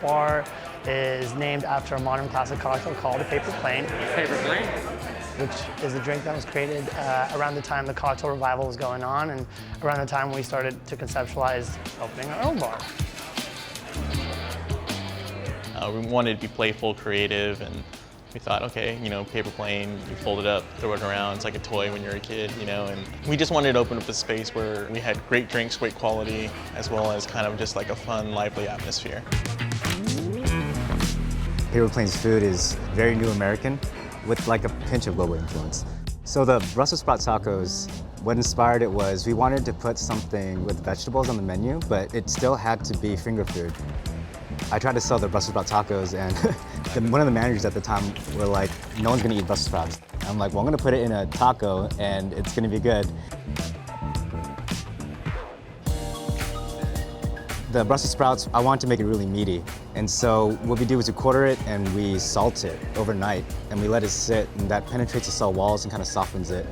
bar is named after a modern classic cocktail called a paper plane. Paper plane? Which is a drink that was created around the time the cocktail revival was going on and around the time we started to conceptualize opening our own bar. We wanted to be playful, creative, and we thought, okay, paper plane, you fold it up, throw it around, it's like a toy when you're a kid, and we just wanted to open up a space where we had great drinks, great quality, as well as kind of just like a fun, lively atmosphere. Paper Plane's food is very new American with like a pinch of global influence. So the Brussels sprout tacos, what inspired it was we wanted to put something with vegetables on the menu, but it still had to be finger food. I tried to sell the Brussels sprout tacos and one of the managers at the time were like, no one's gonna eat Brussels sprouts. I'm like, well, I'm gonna put it in a taco and it's gonna be good. The Brussels sprouts, I wanted to make it really meaty. And so what we do is we quarter it and we salt it overnight and we let it sit, and that penetrates the cell walls and kind of softens it.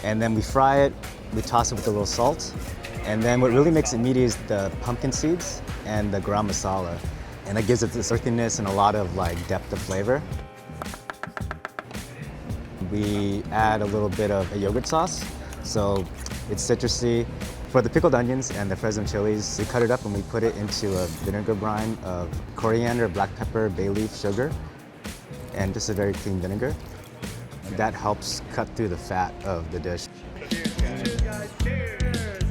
And then we fry it, we toss it with a little salt. And then what really makes it meaty is the pumpkin seeds and the garam masala. And that gives it this earthiness and a lot of like depth of flavor. We add a little bit of a yogurt sauce, so it's citrusy. For the pickled onions and the Fresno chilies, we cut it up and we put it into a vinegar brine of coriander, black pepper, bay leaf, sugar, and just a very clean vinegar. That helps cut through the fat of the dish. Cheers, guys, cheers!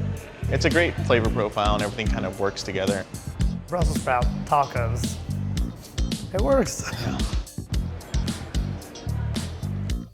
It's a great flavor profile and everything kind of works together. Brussels sprout tacos. It works.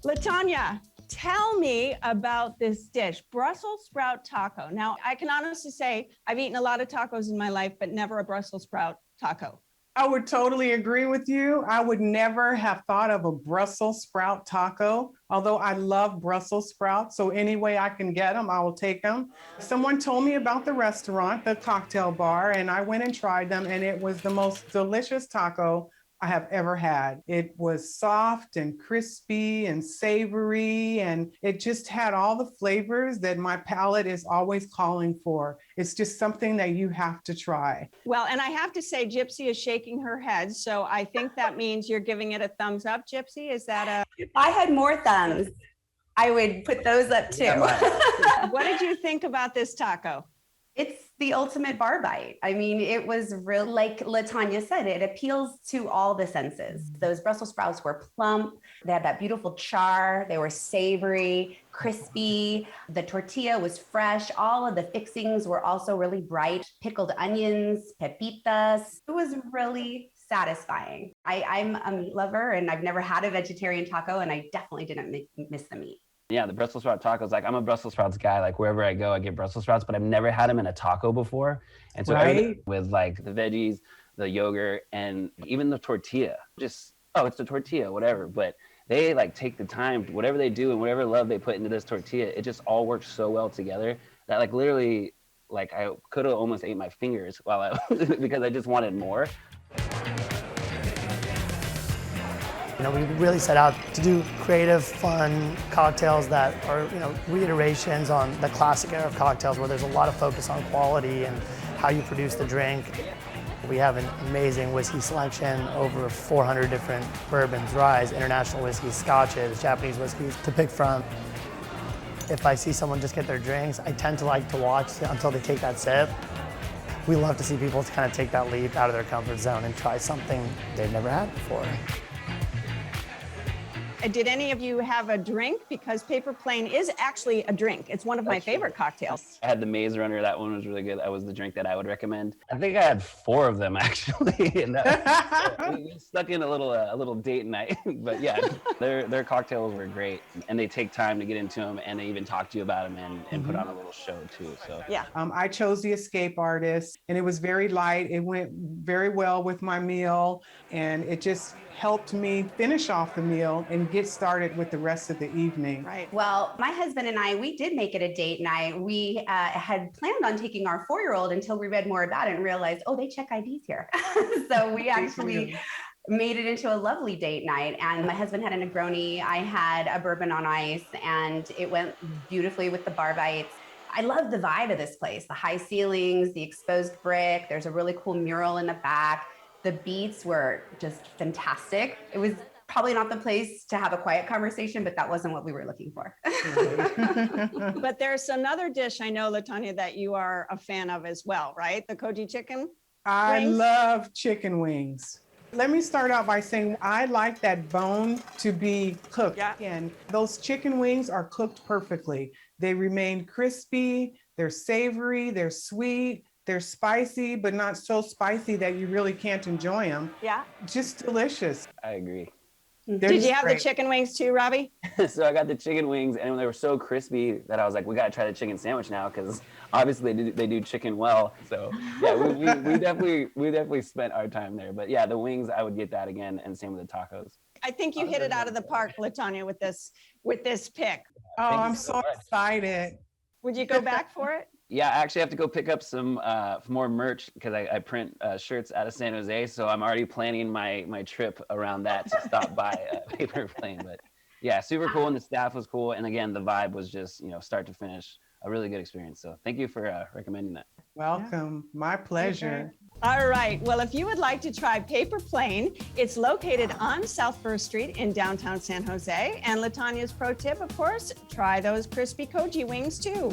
LaTanya, tell me about this dish, Brussels sprout taco. Now, I can honestly say I've eaten a lot of tacos in my life, but never a Brussels sprout taco. I would totally agree with you. I would never have thought of a Brussels sprout taco, although I love Brussels sprouts. So any way I can get them, I will take them. Someone told me about the restaurant, the cocktail bar, and I went and tried them, and it was the most delicious taco I have ever had. It was soft and crispy and savory, and it just had all the flavors that my palate is always calling for. It's just something that you have to try. Well, and I have to say, Gypsy is shaking her head, so I think that means you're giving it a thumbs up, Gypsy. Is that a... If I had more thumbs, I would put those up too. What did you think about this taco? It's the ultimate bar bite. I mean, it was real, like LaTanya said, it appeals to all the senses. Those Brussels sprouts were plump. They had that beautiful char. They were savory, crispy. The tortilla was fresh. All of the fixings were also really bright. Pickled onions, pepitas. It was really satisfying. I'm a meat lover and I've never had a vegetarian taco, and I definitely didn't miss the meat. Yeah, the Brussels sprout tacos, like I'm a Brussels sprouts guy, like wherever I go, I get Brussels sprouts, but I've never had them in a taco before. And so everything with like the veggies, the yogurt, and even the tortilla, just, oh, it's the tortilla, whatever. But they like take the time, whatever they do and whatever love they put into this tortilla, it just all works so well together that like literally, like I could have almost ate my fingers while because I just wanted more. We really set out to do creative, fun cocktails that are, reiterations on the classic era of cocktails where there's a lot of focus on quality and how you produce the drink. We have an amazing whiskey selection, over 400 different bourbons, ryes, international whiskeys, scotches, Japanese whiskeys to pick from. If I see someone just get their drinks, I tend to like to watch until they take that sip. We love to see people kind of take that leap out of their comfort zone and try something they've never had before. Did any of you have a drink? Because Paper Plane is actually a drink. It's one of my favorite cocktails. I had the Maze Runner. That one was really good. That was the drink that I would recommend. I think I had 4 of them actually. And we stuck in a little date night. But yeah, their cocktails were great, and they take time to get into them, and they even talk to you about them and put on a little show too. So yeah. I chose the Escape Artist, and it was very light. It went very well with my meal, and it just helped me finish off the meal and get started with the rest of the evening. Right. Well, my husband and I, we did make it a date night. We had planned on taking our 4-year-old until we read more about it and realized, oh, they check IDs here. So we actually made it into a lovely date night. And my husband had a Negroni. I had a bourbon on ice, and it went beautifully with the bar bites. I love the vibe of this place, the high ceilings, the exposed brick. There's a really cool mural in the back. The beats were just fantastic. It was probably not the place to have a quiet conversation, but that wasn't what we were looking for. But there's another dish I know, LaTonya, that you are a fan of as well, right? The koji chicken. I Wings? love chicken wings. Let me start out by saying I like that bone to be cooked. Yeah. And those chicken wings are cooked perfectly. They remain crispy, they're savory, they're sweet, they're spicy, but not so spicy that you really can't enjoy them. Yeah. Just delicious. I agree. They're Did you just have great. the chicken wings too, Robbie? So I got the chicken wings, and they were so crispy that I was like, we gotta try the chicken sandwich now, because obviously they do chicken well. So yeah, we definitely spent our time there. But yeah, the wings, I would get that again, and same with the tacos. I think you hit it out of the park, LaTonya, with this pick. Oh, Thank you I'm so so much. excited. Would you go back for it? Yeah, I actually have to go pick up some more merch because I print shirts out of San Jose. So I'm already planning my trip around that to stop by Paper Plane. But yeah, super cool, and the staff was cool, and again, the vibe was just start to finish a really good experience. So thank you for recommending that. Welcome. My pleasure. All right. Well, if you would like to try Paper Plane, it's located on South First Street in downtown San Jose. And LaTonya's pro tip, of course, try those crispy koji wings too.